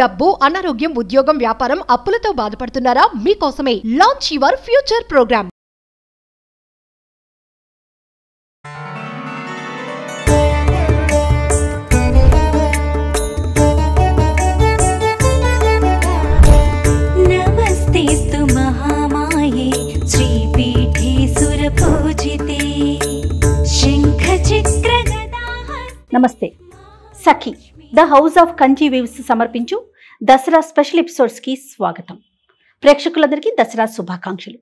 డబ్బు, అనారోగ్యం, ఉద్యోగం, వ్యాపారం, అప్పులతో బాధపడుతున్నారా? మీకోసమే లాంచ్ యువర్ ఫ్యూచర్ ప్రోగ్రామ్. నమస్తేస్తు మహామాయే శ్రీపీఠే సురపూజితే శంఖ చక్ర గదా. నమస్తే. Sakhi the house of Kanchi weaves సమర్పించు దసరా స్పెషల్ ఎపిసోడ్స్కి స్వాగతం. ప్రేక్షకులందరికీ దసరా శుభాకాంక్షలు.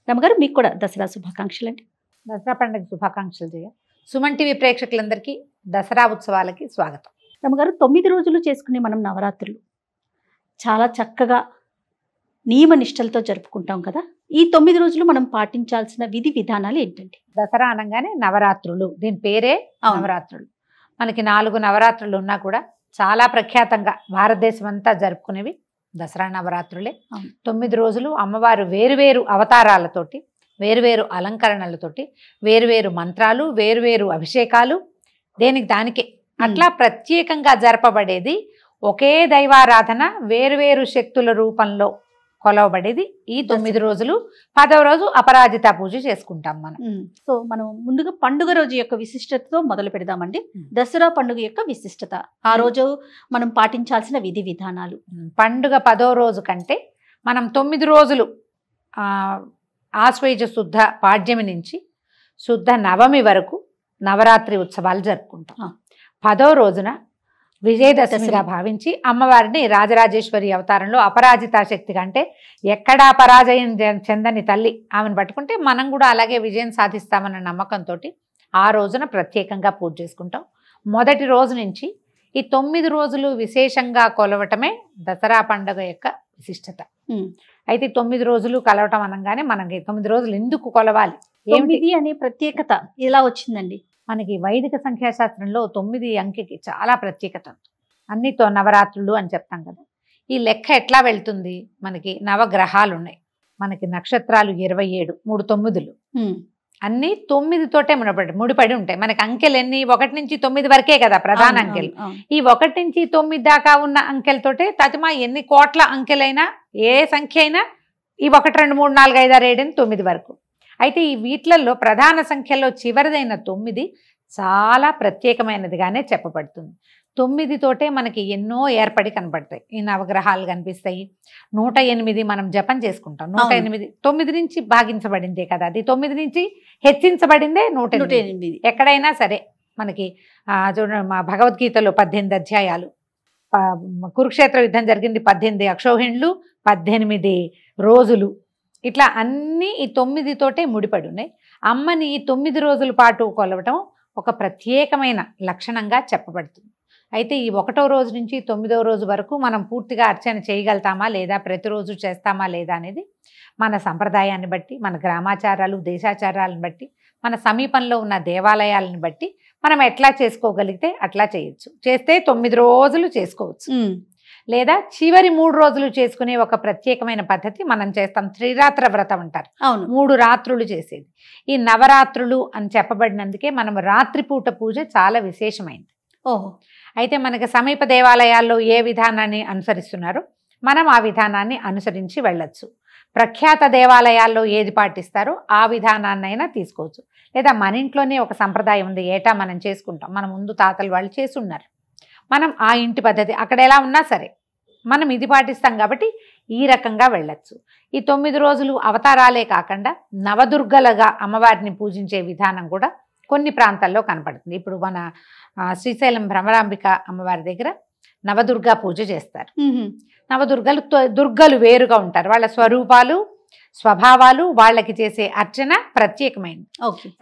రమగారు, మీకు కూడా దసరా శుభాకాంక్షలు అండి. దసరా పండుగ శుభాకాంక్షలు చేయ. సుమన్ టీవీ ప్రేక్షకులందరికీ దసరా ఉత్సవాలకి స్వాగతం. రమగారు, 9 రోజులు చేసుకునే మనం నవరాత్రులు చాలా చక్కగా నియమ నిష్టలతో జరుపుకుంటాం కదా. ఈ 9 రోజులు మనం పాటించాల్సిన విధి విధానాలు ఏంటండి? దసరా అనగానే నవరాత్రులు, దీని పేరే నవరాత్రులు. మనకి 4 నవరాత్రులు ఉన్నా కూడా చాలా ప్రఖ్యాతంగా భారతదేశం అంతా జరుపుకునేవి దసరా నవరాత్రులే. 9 రోజులు అమ్మవారు వేరువేరు అవతారాలతోటి, వేరువేరు అలంకరణలతోటి, వేరువేరు మంత్రాలు, వేరువేరు అభిషేకాలు, దేనికి దానికే అట్లా ప్రత్యేకంగా జరపబడేది. ఒకే దైవారాధన వేరువేరు శక్తుల రూపంలో కొలవబడేది ఈ 9 రోజులు. 10వ రోజు అపరాజిత పూజ చేసుకుంటాం మనం. సో మనం ముందుగా పండుగ రోజు యొక్క విశిష్టతతో మొదలు పెడదామండి. దసరా పండుగ యొక్క విశిష్టత, ఆ రోజు మనం పాటించాల్సిన విధి విధానాలు. పండుగ 10వ రోజు కంటే మనం 9 రోజులు ఆశ్వయుజ శుద్ధ పాడ్యమి నుంచి శుద్ధ నవమి వరకు నవరాత్రి ఉత్సవాలు జరుపుకుంటాం. 10వ రోజున విజయదశమిగా భావించి అమ్మవారిని రాజరాజేశ్వరి అవతారంలో అపరాజితా శక్తి కంటే ఎక్కడా పరాజయం చెందని తల్లి ఆమెను పట్టుకుంటే మనం కూడా అలాగే విజయం సాధిస్తామన్న నమ్మకంతో ఆ రోజున ప్రత్యేకంగా పూజ చేసుకుంటాం. మొదటి రోజు నుంచి ఈ 9 రోజులు విశేషంగా కొలవటమే దసరా పండుగ యొక్క విశిష్టత. అయితే 9 రోజులు కలవటం అనగానే మనకి 9 రోజులు ఎందుకు కొలవాలి, ఏమిటి అనే ప్రత్యేకత ఎలా వచ్చిందండి? మనకి వైదిక సంఖ్యాశాస్త్రంలో 9 అంకెకి చాలా ప్రత్యేకత. అన్నితో నవరాత్రులు అని చెప్తాం కదా. ఈ లెక్క ఎట్లా వెళ్తుంది? మనకి నవగ్రహాలు ఉన్నాయి, మనకి నక్షత్రాలు 27, 3 9లు అన్నీ 9తోటే ముడిపడి ఉంటాయి. మనకి అంకెలు ఎన్ని? 1 నుంచి 9 వరకే కదా ప్రధాన అంకెలు. ఈ 1 నుంచి 9 దాకా ఉన్న అంకెలతోటే తతిమా ఎన్ని కోట్ల అంకెలైనా, ఏ సంఖ్య అయినా ఈ 1 2 3 4 5 6 7 9 వరకు. అయితే ఈ వీటిలలో ప్రధాన సంఖ్యలో చివరిదైన 9 చాలా ప్రత్యేకమైనదిగానే చెప్పబడుతుంది. 9తోటే మనకి ఎన్నో ఏర్పడి కనబడతాయి. ఈ నవగ్రహాలు కనిపిస్తాయి. 108 మనం జపం చేసుకుంటాం. 108 9 నుంచి భాగించబడిందే కదా, అది 9 నుంచి హెచ్చించబడిందే 108. ఎక్కడైనా సరే మనకి చూడండి, మా భగవద్గీతలో 18 అధ్యాయాలు, కురుక్షేత్ర యుద్ధం జరిగింది 18 అక్షౌహిణులు, 18 రోజులు, ఇట్లా అన్నీ ఈ 9తోటే ముడిపడి ఉన్నాయి. అమ్మని ఈ 9 రోజుల పాటు కొలవటం ఒక ప్రత్యేకమైన లక్షణంగా చెప్పబడుతుంది. అయితే ఈ 1వ రోజు నుంచి 9వ రోజు వరకు మనం పూర్తిగా అర్చన చేయగలుగుతామా లేదా, ప్రతిరోజు చేస్తామా లేదా అనేది మన సంప్రదాయాన్ని బట్టి, మన గ్రామాచారాలు దేశాచారాలను బట్టి, మన సమీపంలో ఉన్న దేవాలయాలను బట్టి మనం ఎట్లా చేసుకోగలిగితే అట్లా చేయొచ్చు. చేస్తే 9 రోజులు చేసుకోవచ్చు, లేదా చివరి 3 రోజులు చేసుకునే ఒక ప్రత్యేకమైన పద్ధతి మనం చేస్తాం. త్రిరాత్ర వ్రతం అంటారు, 3 రాత్రులు చేసేది. ఈ నవరాత్రులు అని చెప్పబడినందుకే మనం రాత్రిపూట పూజ చాలా విశేషమైంది. అయితే మనకి సమీప దేవాలయాల్లో ఏ విధానాన్ని అనుసరిస్తున్నారో మనం ఆ విధానాన్ని అనుసరించి వెళ్ళొచ్చు. ప్రఖ్యాత దేవాలయాల్లో ఏది పాటిస్తారో ఆ విధానాన్నైనా తీసుకోవచ్చు. లేదా మన ఇంట్లోనే ఒక సంప్రదాయం ఉంది, ఏటా మనం చేసుకుంటాం, మన ముందు తాతలు వాళ్ళు చేస్తున్నారు, మనం ఆ ఇంటి పద్ధతి అక్కడ ఎలా ఉన్నా సరే మనం ఇది పాటిస్తాం కాబట్టి ఈ రకంగా వెళ్ళచ్చు. ఈ 9 రోజులు అవతారాలే కాకుండా నవదుర్గలుగా అమ్మవారిని పూజించే విధానం కూడా కొన్ని ప్రాంతాల్లో కనపడుతుంది. ఇప్పుడు మన శ్రీశైలం భ్రమరాంబిక అమ్మవారి దగ్గర నవదుర్గా పూజ చేస్తారు. దుర్గలు వేరుగా ఉంటారు, వాళ్ళ స్వరూపాలు స్వభావాలు, వాళ్ళకి చేసే అర్చన ప్రత్యేకమైనది.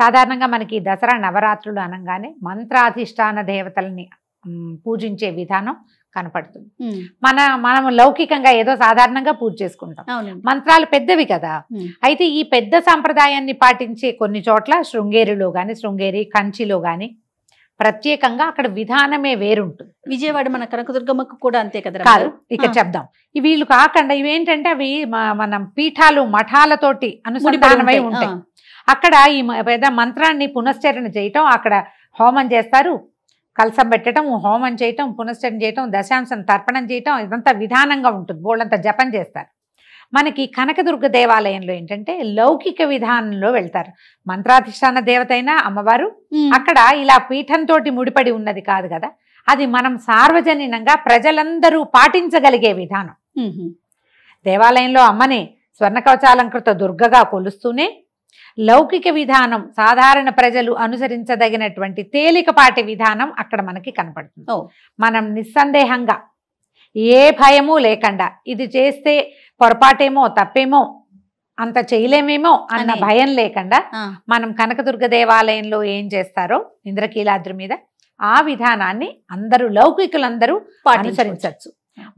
సాధారణంగా మనకి దసరా నవరాత్రులు అనగానే మంత్రాధిష్టాన దేవతల్ని పూజించే విధానం కనపడుతుంది. మనం లౌకికంగా ఏదో సాధారణంగా పూజ చేసుకుంటాం, మంత్రాలు పెద్దవి కదా. అయితే ఈ పెద్ద సాంప్రదాయాన్ని పాటించే కొన్ని చోట్ల శృంగేరిలో కానీ, శృంగేరి కంచిలో కానీ ప్రత్యేకంగా అక్కడ విధానమే వేరుంటుంది. విజయవాడ మన కనకదుర్గమ్మకు కూడా అంతే కదా. కాదు, ఇక చెప్దాం. వీళ్ళు కాకుండా ఇవేంటంటే అవి మనం పీఠాలు మఠాలతోటి అనుసంధానమై ఉంటాయి. అక్కడ ఈ పెద్ద మంత్రాన్ని పునశ్చరణ చేయటం, అక్కడ హోమం చేస్తారు, కలసం పెట్టడం, హోమం చేయటం, పునశ్చరణ చేయటం, దశాంశం తర్పణం చేయటం, ఇదంతా విధానంగా ఉంటుంది. బోళ్ళంతా జపం చేస్తారు. మనకి కనకదుర్గ దేవాలయంలో ఏంటంటే లౌకిక విధానంలో వెళ్తారు. మంత్రాధిష్టాన దేవత అయినా అమ్మవారు అక్కడ ఇలా పీఠంతో ముడిపడి ఉన్నది కాదు కదా, అది మనం సార్వజనీనంగా ప్రజలందరూ పాటించగలిగే విధానం. దేవాలయంలో అమ్మని స్వర్ణ కవచాలంకృత దుర్గగా కొలుస్తూనే లౌకిక విధానం సాధారణ ప్రజలు అనుసరించదగినటువంటి తేలికపాటి విధానం అక్కడ మనకి కనపడుతుంది. మనం నిస్సందేహంగా ఏ భయము లేకుండా ఇది చేస్తే పొరపాటేమో తప్పేమో అంత చేయలేమేమో అన్న భయం లేకుండా మనం కనకదుర్గ దేవాలయంలో ఏం చేస్తారో ఇంద్రకీలాద్రి మీద ఆ విధానాన్ని అందరూ లౌకికులందరూ అనుసరించవచ్చు.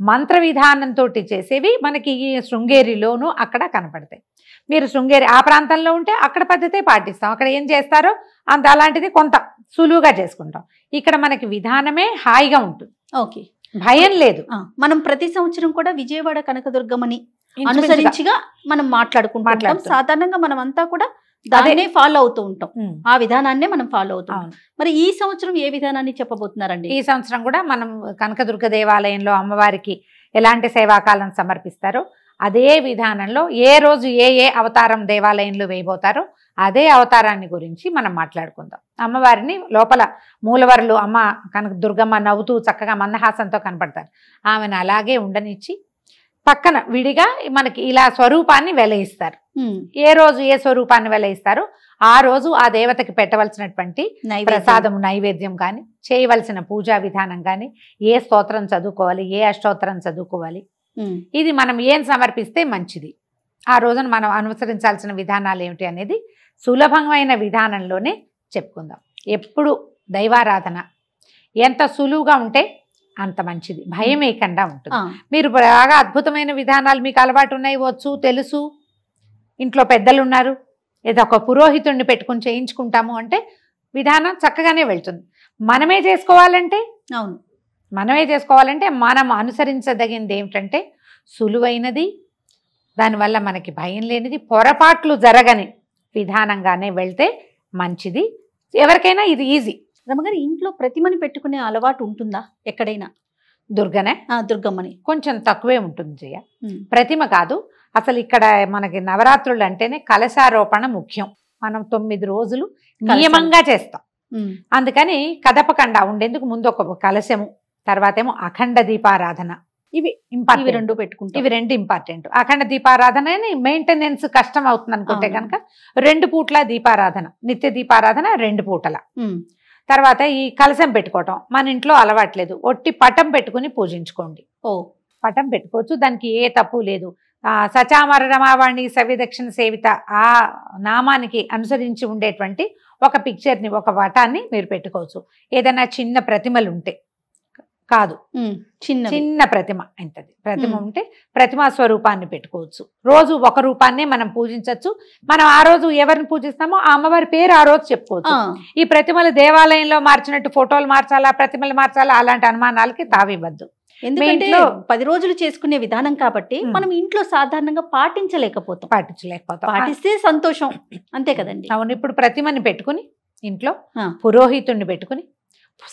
మంత్ర విధానంతో చేసేవి మనకి ఈ శృంగేరిలోనూ అక్కడ కనపడతాయి. మీరు శృంగేరి ఆ ప్రాంతంలో ఉంటే అక్కడ పద్ధతే పాటిస్తాం. అక్కడ ఏం చేస్తారో అంత అలాంటిది కొంత సులువుగా చేసుకుంటాం. ఇక్కడ మనకి విధానమే హాయిగా ఉంటుంది. ఓకే, భయం లేదు. మనం ప్రతి సంవత్సరం కూడా విజయవాడ కనకదుర్గమని అనుసరించిగా మనం మాట్లాడుకుంటాం. సాధారణంగా మనం అంతా కూడా దాన్నే ఫాలో అవుతూ ఉంటాం. ఆ విధానాన్నే మనం ఫాలో అవుతాం. మరి ఈ సంవత్సరం ఏ విధానాన్ని చెప్పబోతున్నారండి? ఈ సంవత్సరం కూడా మనం కనకదుర్గ దేవాలయంలో అమ్మవారికి ఎలాంటి సేవాకాలం సమర్పిస్తారో అదే విధానంలో ఏ రోజు ఏ ఏ అవతారం దేవాలయంలో వేయబోతారో అదే అవతారాన్ని గురించి మనం మాట్లాడుకుందాం. అమ్మవారిని లోపల మూలవరులు అమ్మ కనక దుర్గమ్మ నవ్వుతూ చక్కగా మందహాసంతో కనపడతారు. ఆమెను అలాగే ఉండనిచ్చి పక్కన విడిగా మనకి ఇలా స్వరూపాన్ని వెలయిస్తారు. ఏ రోజు ఏ స్వరూపాన్ని వెలయిస్తారో ఆ రోజు ఆ దేవతకి పెట్టవలసినటువంటి ప్రసాదము నైవేద్యం కానీ, చేయవలసిన పూజా విధానం కానీ, ఏ స్తోత్రం చదువుకోవాలి, ఏ అష్టోత్తరం చదువుకోవాలి, ఇది మనం ఏం సమర్పిస్తే మంచిది, ఆ రోజున మనం అనుసరించాల్సిన విధానాలు ఏమిటి అనేది సులభమైన విధానంలోనే చెప్పుకుందాం. ఎప్పుడు దైవారాధన ఎంత సులువుగా ఉంటే అంత మంచిది, భయం వేయకుండా ఉంటుంది. మీరు బాగా అద్భుతమైన విధానాలు మీకు అలవాటు ఉన్నాయి, వచ్చు, తెలుసు, ఇంట్లో పెద్దలు ఉన్నారు, ఏదో ఒక పురోహితుడిని పెట్టుకుని చేయించుకుంటాము అంటే విధానం చక్కగానే వెళ్తుంది. మనమే చేసుకోవాలంటే మనం అనుసరించదగింది ఏమిటంటే సులువైనది, దానివల్ల మనకి భయం లేనిది, పొరపాట్లు జరగని విధానంగానే వెళ్తే మంచిది. ఎవరికైనా ఇది ఈజీ. రమగారు, ఇంట్లో ప్రతిమని పెట్టుకునే అలవాటు ఉంటుందా ఎక్కడైనా? దుర్గమ్మని కొంచెం తక్కువే ఉంటుంది జయ, ప్రతిమ కాదు. అసలు ఇక్కడ మనకి నవరాత్రులు అంటేనే కలశారోపణ ముఖ్యం. మనం 9 రోజులు నియమంగా చేస్తాం. అందుకని కదపకుండా ఉండేందుకు ముందు ఒక కలశము, తర్వాత ఏమో అఖండ దీపారాధన, ఇవి రెండు ఇంపార్టెంట్. అఖండ దీపారాధన మెయింటెనెన్స్ కష్టం అవుతుంది అనుకుంటే కనుక 2 పూట్ల దీపారాధన, నిత్య దీపారాధన 2 పూటల. తర్వాత ఈ కలశం పెట్టుకోవటం మన ఇంట్లో అలవాట్లేదు, ఒట్టి పటం పెట్టుకుని పూజించుకోండి. పటం పెట్టుకోవచ్చు, దానికి ఏ తప్పు లేదు. సచామర రమావాణి సవిదక్షిణ సేవిత ఆ నామానికి అనుసరించి ఉండేటువంటి ఒక పిక్చర్ని, ఒక పటాన్ని మీరు పెట్టుకోవచ్చు. ఏదైనా చిన్న ప్రతిమలు ఉంటే కాదు, చిన్న ప్రతిమ ఎంతది ప్రతిమ ఉంటే ప్రతిమా స్వరూపాన్ని పెట్టుకోవచ్చు. రోజు ఒక రూపాన్నే మనం పూజించవచ్చు. మనం ఆ రోజు ఎవరిని పూజిస్తామో ఆ అమ్మవారి పేరు ఆ రోజు చెప్పుకోవచ్చు. ఈ ప్రతిమలు దేవాలయంలో మార్చినట్టు ఫోటోలు మార్చాలా, ప్రతిమలు మార్చాలా, అలాంటి అనుమానాలకి తావివ్వద్దు. ఎందుకంటే 10 రోజులు చేసుకునే విధానం కాబట్టి మనం ఇంట్లో సాధారణంగా పాటించలేకపోతాం. పాటిస్తే సంతోషం, అంతే కదండి. అవును. ఇప్పుడు ప్రతిమని పెట్టుకుని ఇంట్లో పురోహితుడిని పెట్టుకుని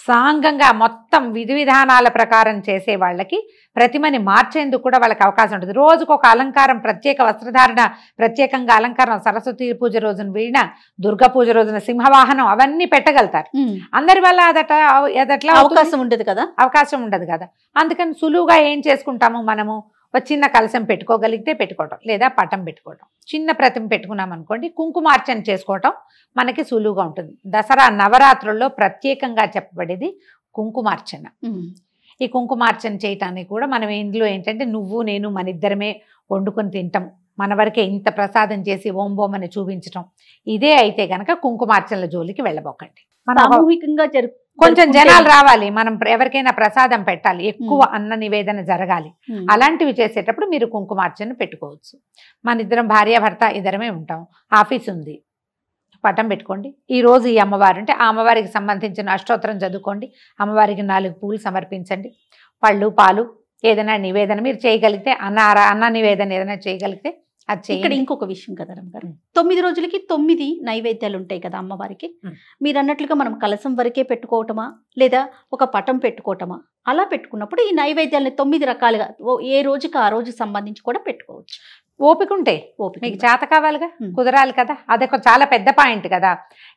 సాంగంగా మొత్తం విధి విధానాల ప్రకారం చేసే వాళ్ళకి ప్రతిమని మార్చేందుకు కూడా వాళ్ళకి అవకాశం ఉంటుంది. రోజుకు ఒక అలంకారం, ప్రత్యేక వస్త్రధారణ, ప్రత్యేకంగా అలంకారం, సరస్వతి పూజ రోజున వీణ, దుర్గా పూజ రోజున సింహవాహనం, అవన్నీ పెట్టగలుగుతారు. అందరి వల్ల అదట్లా అవకాశం ఉండదు కదా. అందుకని సులువుగా ఏం చేసుకుంటాము, మనము ఒక చిన్న కలశం పెట్టుకోగలిగితే పెట్టుకోవటం, లేదా పటం పెట్టుకోవటం. చిన్న ప్రతిమ పెట్టుకున్నాం అనుకోండి, కుంకుమార్చన చేసుకోవటం మనకి సులువుగా ఉంటుంది. దసరా నవరాత్రుల్లో ప్రత్యేకంగా చెప్పబడేది కుంకుమార్చన. ఈ కుంకుమార్చన చేయటానికి కూడా మనం ఇందులో ఏంటంటే నువ్వు నేను మన ఇద్దరమే వండుకొని తింటాం, మన వరకే ఇంత ప్రసాదం చేసి ఓం బోం అని చూపించటం, ఇదే అయితే గనక కుంకుమార్చనల జోలికి వెళ్ళబోకండి. సామూహికంగా కొంచెం జనాలు రావాలి, మనం ఎవరికైనా ప్రసాదం పెట్టాలి, ఎక్కువ అన్న నివేదన జరగాలి. అలాంటివి చేసేటప్పుడు మీరు కుంకుమార్చన పెట్టుకోవచ్చు. మన ఇద్దరం భార్యాభర్త ఇద్దరమే ఉంటాం, ఆఫీస్ ఉంది, పటం పెట్టుకోండి. ఈ రోజు ఈ అమ్మవారు అంటే ఆ అమ్మవారికి సంబంధించిన అష్టోత్తరం చదువుకోండి, అమ్మవారికి 4 పూలు సమర్పించండి, పళ్ళు పాలు ఏదైనా నివేదన మీరు చేయగలిగితే, అన్న నివేదన ఏదైనా చేయగలిగితే అది ఇక్కడ చేయండి. ఇంకొక విషయం కదా రమ్మగారు, 9 రోజులకి 9 నైవేద్యాలు ఉంటాయి కదా అమ్మవారికి. మీరు అన్నట్లుగా మనం కలసం వరకే పెట్టుకోవటమా లేదా ఒక పటం పెట్టుకోవటమా? అలా పెట్టుకున్నప్పుడు ఈ నైవేద్యాలని 9 రకాలుగా ఏ రోజుకి ఆ రోజు సంబంధించి కూడా పెట్టుకోవచ్చు. ఓపిక ఉంటే ఓపిక మీకు చేత కావాలిగా, ఉమ్. కుదరాలి కదా. అదొక చాలా పెద్ద పాయింట్ కదా.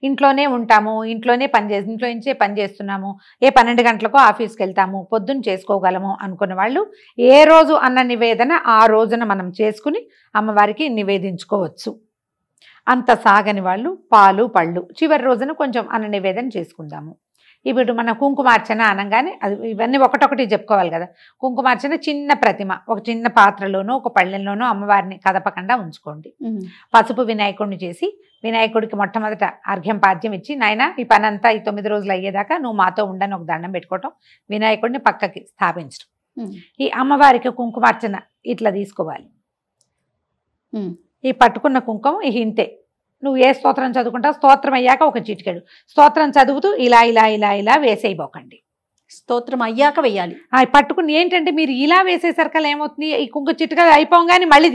ఇంట్లోనే ఉంటాము, ఇంట్లో నుంచే పని చేస్తున్నాము, ఏ 12 గంటలకో ఆఫీస్కి వెళ్తాము, పొద్దున్న చేసుకోగలము అనుకున్న వాళ్ళు ఏ రోజు అన్న నివేదన ఆ రోజున మనం చేసుకుని అమ్మవారికి నివేదించుకోవచ్చు. అంత సాగని వాళ్ళు పాలు పళ్ళు చివరి రోజున కొంచెం అన్న నివేదన చేసుకుందాము. ఇప్పుడు మన కుంకుమార్చన అనగానే అది ఇవన్నీ ఒకటొకటి చెప్పుకోవాలి కదా. కుంకుమార్చన చిన్న ప్రతిమ ఒక చిన్న పాత్రలోనో ఒక పళ్ళెంలోనో అమ్మవారిని కదపకుండా ఉంచుకోండి. పసుపు వినాయకుడిని చేసి వినాయకుడికి మొట్టమొదట అర్ఘ్యం పాద్యం ఇచ్చి, నాయన ఈ పని అంతా ఈ 9 రోజులు అయ్యేదాకా నువ్వు మాతో ఉండని ఒక దండం పెట్టుకోవటం, వినాయకుడిని పక్కకి స్థాపించడం. ఈ అమ్మవారికి కుంకుమార్చన ఇట్లా తీసుకోవాలి. ఈ పట్టుకున్న కుంకుమ ఇంతే. నువ్వు ఏ స్తోత్రం చదువుకుంటావు, స్తోత్రం అయ్యాక ఒక చిటికెడు స్తోత్రం చదువుతూ ఇలా ఇలా ఇలా ఇలా వేసేయబోకండి. స్తోత్రం అయ్యాక వెయ్యాలి. పట్టుకుని ఏంటంటే మీరు ఇలా వేసేసరికల్లా ఏమవుతుంది, ఈ కుంకుమ చిటిక అయిపోగానే మళ్ళీ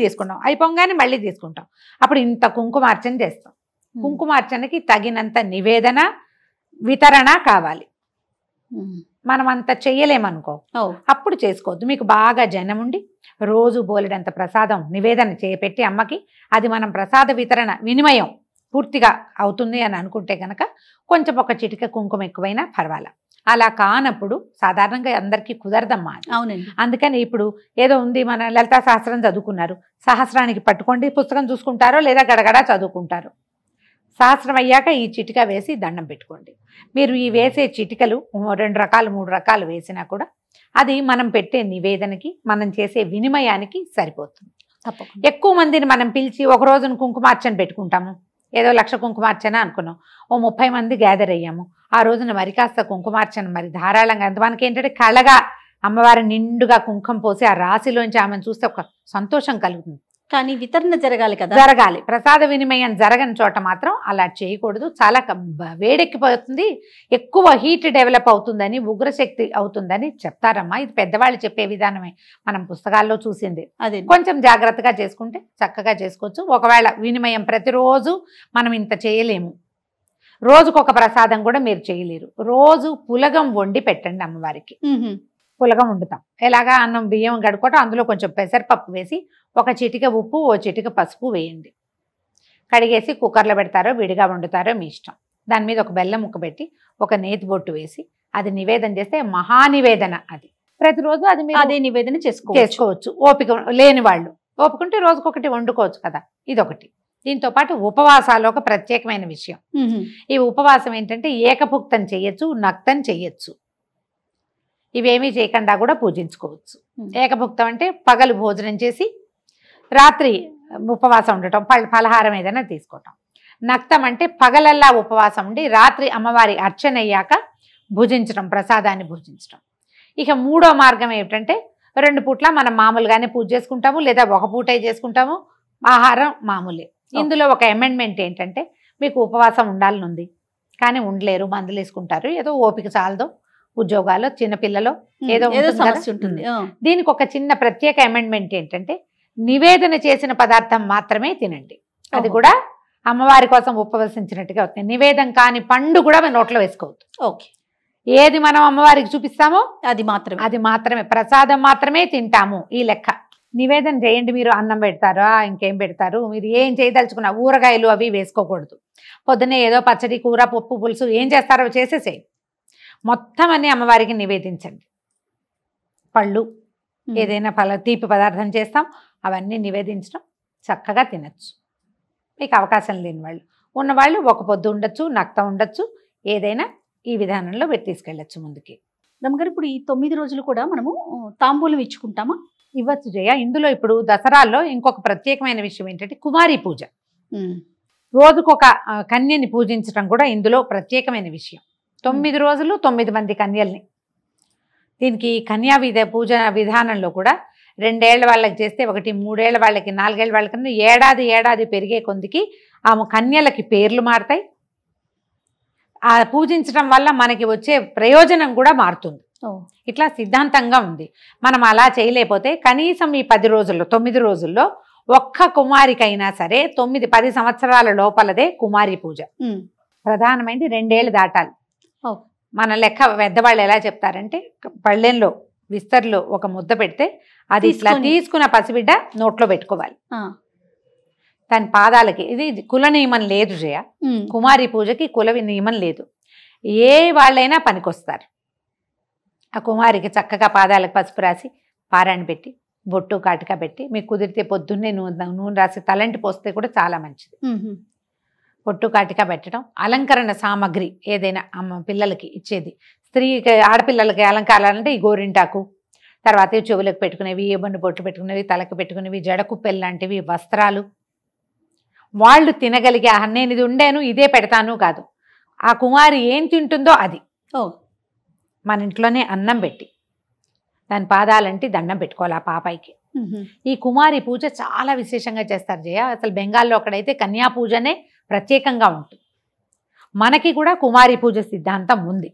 తీసుకుంటాం. అప్పుడు ఇంత కుంకుమార్చన చేస్తాం. కుంకుమార్చనకి తగినంత నివేదన వితరణ కావాలి. మనం అంత చెయ్యలేమనుకో, అప్పుడు చేసుకోవద్దు. మీకు బాగా జనం ఉండి రోజు బోలెడంత ప్రసాదం నివేదన చేపెట్టి అమ్మకి అది మనం ప్రసాద వితరణ వినిమయం పూర్తిగా అవుతుంది అని అనుకుంటే కనుక కొంచెం ఒక చిటిక కుంకుమ ఎక్కువైనా పర్వాలా. అలా కానప్పుడు సాధారణంగా అందరికీ కుదరదమ్మా. అవునండి. అందుకని ఇప్పుడు ఏదో ఉంది, మన లలితా సహస్రం చదువుకున్నారు, సహస్రానికి పట్టుకోండి, పుస్తకం చూసుకుంటారో లేదా గడగడా చదువుకుంటారు. సహస్రం అయ్యాక ఈ చిటిక వేసి దండం పెట్టుకోండి. మీరు ఈ వేసే చిటికలు 2 రకాలు 3 రకాలు వేసినా కూడా అది మనం పెట్టే నివేదనకి మనం చేసే వినిమయానికి సరిపోతుంది. తప్పకుండా. ఎక్కువ మందిని మనం పిలిచి ఒక రోజున కుంకుమార్చన పెట్టుకుంటాము, ఏదో 1,00,000 కుంకుమార్చన అనుకున్నాం, ఓ 30 మంది గ్యాదర్ అయ్యాము, ఆ రోజున మరి కాస్త కుంకుమార్చన మరి ధారాళంగా మనకి ఏంటంటే కళగా అమ్మవారి నిండుగా కుంకుమ పోసి ఆ రాశిలోంచి ఆమెను చూస్తే ఒక సంతోషం కలుగుతుంది. కానీ వితరణ జరగాలి కదా. జరగాలి. ప్రసాద వినిమయం జరగని చోట మాత్రం అలా చేయకూడదు. చాలా వేడెక్కిపోతుంది, ఎక్కువ హీట్ డెవలప్ అవుతుందని, ఉగ్రశక్తి అవుతుందని చెప్తారమ్మా. ఇది పెద్దవాళ్ళు చెప్పే విధానమే, మనం పుస్తకాల్లో చూసింది. అదే కొంచెం జాగ్రత్తగా చేసుకుంటే చక్కగా చేసుకోవచ్చు. ఒకవేళ వినిమయం ప్రతిరోజు మనం ఇంత చేయలేము, రోజుకొక ప్రసాదం కూడా మీరు చేయలేరు. రోజు పులగం వండి పెట్టండి అమ్మవారికి. పులగం వండుతాం ఎలాగా, అన్నం బియ్యం గడుకోవటం, అందులో కొంచెం పెసరపప్పు వేసి ఒక చిటిక ఉప్పు ఓ చిటిక పసుపు వేయండి. కడిగేసి కుక్కర్లో పెడతారో విడిగా వండుతారో మీ ఇష్టం. దాని మీద ఒక బెల్లం ముక్క పెట్టి ఒక నేతి బొట్టు వేసి అది నివేదన చేస్తే మహానివేదన. అది ప్రతిరోజు అది మీరు అదే నివేదన చేసుకోవచ్చు. ఓపిక లేని వాళ్ళు ఓపుకుంటే రోజుకొకటి వండుకోవచ్చు కదా. ఇదొకటి. దీంతో పాటు ఉపవాసాలు ఒక ప్రత్యేకమైన విషయం. ఈ ఉపవాసం ఏంటంటే ఏకభుక్తం చెయ్యొచ్చు, నక్తం చెయ్యొచ్చు. ఇవేమీ చేయకుండా కూడా పూజించుకోవచ్చు. ఏకభుక్తం అంటే పగలు భోజనం చేసి రాత్రి ఉపవాసం ఉండటం, ఫలహారం ఏదైనా తీసుకోవటం. నక్తం అంటే పగలల్లా ఉపవాసం ఉండి రాత్రి అమ్మవారి అర్చన అయ్యాక భుజించడం, ప్రసాదాన్ని భుజించడం. ఇక 3వ మార్గం ఏమిటంటే 2 పూట్ల మనం మామూలుగానే పూజ చేసుకుంటాము, లేదా ఒక పూటే చేసుకుంటాము, ఆహారం మామూలే. ఇందులో ఒక అమెండ్మెంట్ ఏంటంటే మీకు ఉపవాసం ఉండాలని ఉంది కానీ ఉండలేరు, మందులు వేసుకుంటారు, ఏదో ఓపిక చాలదో, ఉద్యోగాలు, చిన్నపిల్లలు ఏదో సమస్య ఉంటుంది. దీనికి ఒక చిన్న ప్రత్యేక అమెండ్మెంట్ ఏంటంటే నివేదన చేసిన పదార్థం మాత్రమే తినండి. అది కూడా అమ్మవారి కోసం ఉపవసించినట్టుగా అవుతుంది. నివేదన కాని పండు కూడా మన నోట్లో వేసుకోవద్దు. ఓకే. ఏది మనం అమ్మవారికి చూపిస్తామో అది మాత్రమే ప్రసాదం మాత్రమే తింటాము. ఈ లెక్క. నివేదన చేయండి. మీరు అన్నం పెడతారా, ఇంకేం పెడతారు, మీరు ఏం చేయదలుచుకున్నా ఊరగాయలు అవి వేసుకోకూడదు. పొద్దున్నే ఏదో పచ్చడి, కూర, పప్పు, పులుసు ఏం చేస్తారో చేసేసేయి. మొత్తం అన్ని అమ్మవారికి నివేదించండి. పళ్ళు ఏదైనా తీపి పదార్థం చేస్తాం, అవన్నీ నివేదించడం, చక్కగా తినచ్చు. మీకు అవకాశం లేని వాళ్ళు, ఉన్నవాళ్ళు ఒక పొద్దు ఉండొచ్చు, నక్త ఉండొచ్చు, ఏదైనా ఈ విధానంలో మీరు తీసుకెళ్ళచ్చు ముందుకి. రమ్మగారు, ఇప్పుడు ఈ 9 రోజులు కూడా మనము తాంబూలం ఇచ్చుకుంటామా? ఇవ్వచ్చు జయ. ఇందులో ఇప్పుడు దసరాల్లో ఇంకొక ప్రత్యేకమైన విషయం ఏంటంటే కుమారి పూజ. రోజుకొక కన్యని పూజించడం కూడా ఇందులో ప్రత్యేకమైన విషయం. 9 రోజులు 9 మంది కన్యల్ని. దీనికి కన్యా పూజ విధానంలో కూడా 2 ఏళ్ల వాళ్ళకి చేస్తే ఒకటి, 3 ఏళ్ల వాళ్ళకి, 4 ఏళ్ల వాళ్ళకి, ఏడాది పెరిగే కొందికి ఆమె కన్యలకి పేర్లు మారుతాయి. ఆ పూజించడం వల్ల మనకి వచ్చే ప్రయోజనం కూడా మారుతుంది. ఇట్లా సిద్ధాంతంగా ఉంది. మనం అలా చేయలేకపోతే కనీసం ఈ 10 రోజుల్లో 9 రోజుల్లో ఒక్క కుమారికైనా సరే 9-10 సంవత్సరాల లోపలదే కుమారి పూజ. ప్రధానమైనది 2 ఏళ్ళు దాటాలి. మన లెక్క పెద్దవాళ్ళు ఎలా చెప్తారంటే పళ్ళెంలో విస్తర్లో ఒక ముద్ద పెడితే అది ఇట్లా తీసుకున్న పసిబిడ్డ నోట్లో పెట్టుకోవాలి. దాని పాదాలకి ఇది కుల నియమం లేదు జయ. కుమారి పూజకి కుల నియమం లేదు. ఏ వాళ్ళైనా పనికొస్తారు. ఆ కుమారికి చక్కగా పాదాలకు పసుపు రాసి పారాయణ పెట్టి బొట్టు కాటిక పెట్టి మీకు కుదిరితే పొద్దున్నే నూనె రాసి తలంటి పోస్తే కూడా చాలా మంచిది. బొట్టు కాటిక పెట్టడం, అలంకరణ సామాగ్రి ఏదైనా పిల్లలకి ఇచ్చేది. స్త్రీకి ఆడపిల్లలకి అలంకారాలంటే ఈ గోరింటాకు, తర్వాత చెవులకు పెట్టుకునేవి, ఏబన్ను బొట్టు పెట్టుకునేవి, తలకు పెట్టుకునేవి, జడకుప్పెలు లాంటివి, వస్త్రాలు. వాళ్ళు తినగలిగే నేను ఇది ఉండేను ఇదే పెడతాను కాదు. ఆ కుమారి ఏం తింటుందో అది. మన ఇంట్లోనే అన్నం పెట్టి దాని పాదాలంటే దండం పెట్టుకోవాలి ఆ పాపాయికి. ఈ కుమారి పూజ చాలా విశేషంగా చేస్తారు జయ. అసలు బెంగాల్లో అక్కడైతే కన్యా పూజనే ప్రత్యేకంగా ఉంటుంది. మనకి కూడా కుమారి పూజ సిద్ధాంతం ఉంది.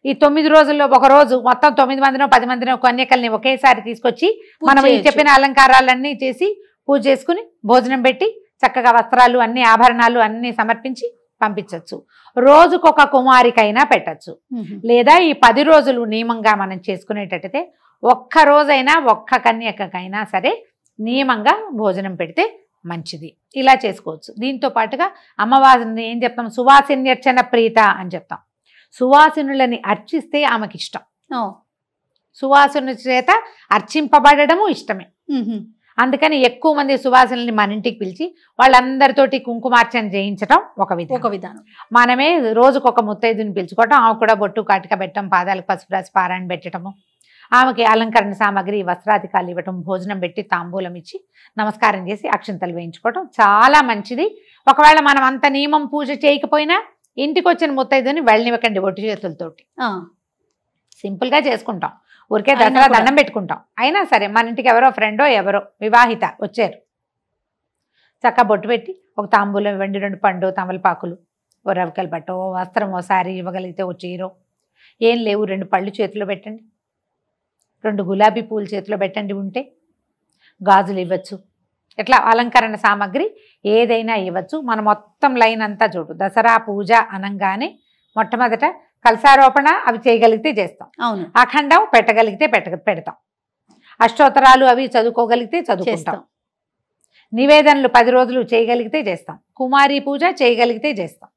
ఈ 9 రోజుల్లో ఒక రోజు మొత్తం 9 మందినో 10 మందినో కన్యకల్ని ఒకేసారి తీసుకొచ్చి మనం ఈ చెప్పిన అలంకారాలన్నీ చేసి పూజ చేసుకుని భోజనం పెట్టి చక్కగా వస్త్రాలు అన్ని ఆభరణాలు అన్ని సమర్పించి పంపించవచ్చు. రోజుకొక కుమారికైనా పెట్టచ్చు. లేదా ఈ 10 రోజులు నియమంగా మనం చేసుకునేటట్టయితే ఒక్క రోజైనా ఒక్క కన్యకైనా సరే నియమంగా భోజనం పెడితే మంచిది. ఇలా చేసుకోవచ్చు. దీంతో పాటుగా అమ్మవారిని ఏం చెప్తాం, సువాసిన్యర్చన ప్రీత అని చెప్తాం. సువాసినులని అర్చిస్తే ఆమెకి ఇష్టం. సువాసిను చేత అర్చింపబడము ఇష్టమే. అందుకని ఎక్కువ మంది సువాసినుల్ని మన ఇంటికి పిలిచి వాళ్ళందరితోటి కుంకుమార్చన చేయించడం ఒక విధానం. మనమే రోజుకొక ముత్తైదుని పిలుచుకోవటం, ఆమె కూడా బొట్టు కాటిక పెట్టడం, పాదాలకు పసుపు రాసి పారాయణ పెట్టడము, ఆమెకి అలంకరణ సామాగ్రి వస్త్రాధికాలు ఇవ్వటం, భోజనం పెట్టి తాంబూలం ఇచ్చి నమస్కారం చేసి అక్షింతలు వేయించుకోవటం చాలా మంచిది. ఒకవేళ మనం అంత నియమం పూజ చేయకపోయినా ఇంటికి వచ్చిన ముత్తైదుని వెళ్ళనివ్వకండి ఒట్టి చేతులతోటి. సింపుల్గా చేసుకుంటాం. ఊరికే దసరా దండం పెట్టుకుంటాం. అయినా సరే మన ఇంటికి ఎవరో ఫ్రెండో ఎవరో వివాహిత వచ్చారు, చక్కగా బొట్టు పెట్టి ఒక తాంబూలం ఇవ్వండి, 2 పండు తమలపాకులు, ఓ రవికల బట్టో, ఓ వస్త్రం, ఓసారి ఇవ్వగలిగితే ఓ చీరో, ఏం లేవు 2 పళ్ళు చేతిలో పెట్టండి, 2 గులాబీ పూలు చేతిలో పెట్టండి, ఉంటే గాజులు ఇవ్వచ్చు. ఇట్లా అలంకరణ సామాగ్రి ఏదైనా ఇవ్వచ్చు. మన మొత్తం లైన్ అంతా చూడు. దసరా పూజ అనంగానే మొట్టమొదట కలశారోపణ అవి చేయగలిగితే చేస్తాం. అవును. అఖండం పెట్టగలిగితే పెడతాం. అష్టోత్తరాలు అవి చదువుకోగలిగితే చదువుకుంటాం. నివేదనలు 10 రోజులు చేయగలిగితే చేస్తాం. కుమారి పూజ చేయగలిగితే చేస్తాం.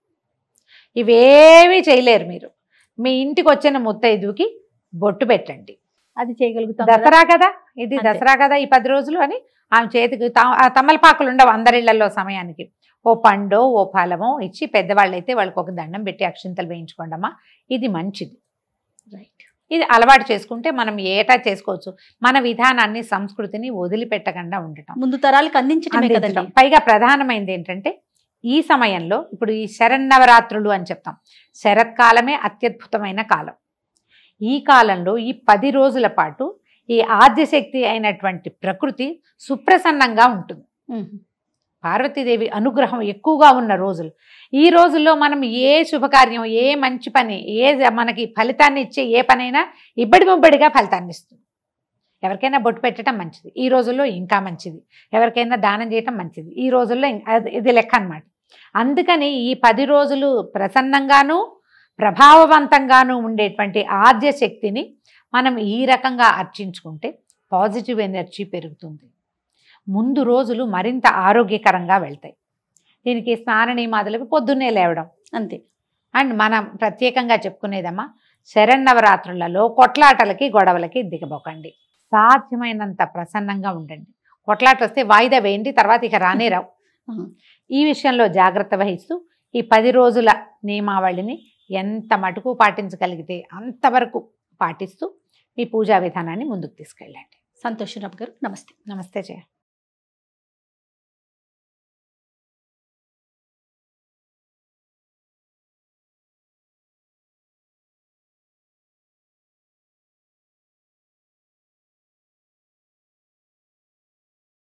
ఇవేవి చేయలేరు మీరు. మీ ఇంటికి వచ్చిన ముత్తైదుకి బొట్టు పెట్టండి, అది చేయగలుగుతాం. దసరా కదా ఇది, దసరా కదా ఈ 10 రోజులు అని ఆమె చేతికి తమలపాకులు ఉండవు అందరిళ్లలో సమయానికి. ఓ పండో ఓ ఫలమో ఇచ్చి పెద్దవాళ్ళు అయితే వాళ్ళకి ఒక దండం పెట్టి అక్షింతలు వేయించుకోండమ్మా, ఇది మంచిది. రైట్. ఇది అలవాటు చేసుకుంటే మనం ఏటా చేసుకోవచ్చు. మన విధానాన్ని సంస్కృతిని వదిలిపెట్టకుండా ఉండటం, ముందు తరాలకు అందించడం. పైగా ప్రధానమైనది ఏంటంటే ఈ సమయంలో ఇప్పుడు ఈ శరన్నవరాత్రులు అని చెప్తాం. శరత్కాలమే అత్యద్భుతమైన కాలం. ఈ కాలంలో ఈ 10 రోజుల పాటు ఈ ఆద్యశక్తి అయినటువంటి ప్రకృతి సుప్రసన్నంగా ఉంటుంది. పార్వతీదేవి అనుగ్రహం ఎక్కువగా ఉన్న రోజులు. ఈ రోజుల్లో మనం ఏ శుభకార్యం, ఏ మంచి పని, మనకి ఫలితాన్ని ఇచ్చే ఏ పనైనా ఇబ్బడి ముబ్బడిగా ఫలితాన్ని ఇస్తుంది. ఎవరికైనా బొట్టు పెట్టడం మంచిది ఈ రోజుల్లో, ఇంకా మంచిది. ఎవరికైనా దానం చేయటం మంచిది ఈ రోజుల్లో, ఇది లెక్క అన్నమాట. అందుకని ఈ 10 రోజులు ప్రసన్నంగాను ప్రభావవంతంగాను ఉండేటువంటి ఆద్య శక్తిని మనం ఈ రకంగా అర్చించుకుంటే పాజిటివ్ ఎనర్జీ పెరుగుతుంది. ముందు రోజులు మరింత ఆరోగ్యకరంగా వెళ్తాయి. దీనికి స్నాన నియమాదులకు పొద్దున్నే లేవడం అంతే. అండ్ మనం ప్రత్యేకంగా చెప్పుకునేదమ్మా, శరన్నవరాత్రులలో కొట్లాటలకి గొడవలకి దిగబోకండి. సాధ్యమైనంత ప్రసన్నంగా ఉండండి. కొట్లాట వస్తే వాయిదా వేయండి, తర్వాత ఇక రానే రావు. ఈ విషయంలో జాగ్రత్త వహిస్తూ ఈ 10 రోజుల నియమావళిని ఎంత మటుకు పాటించగలిగితే అంతవరకు పాటిస్తూ మీ పూజా విధానాన్ని ముందుకు తీసుకెళ్ళండి. సంతోషరావు గారు, నమస్తే. నమస్తే జయ.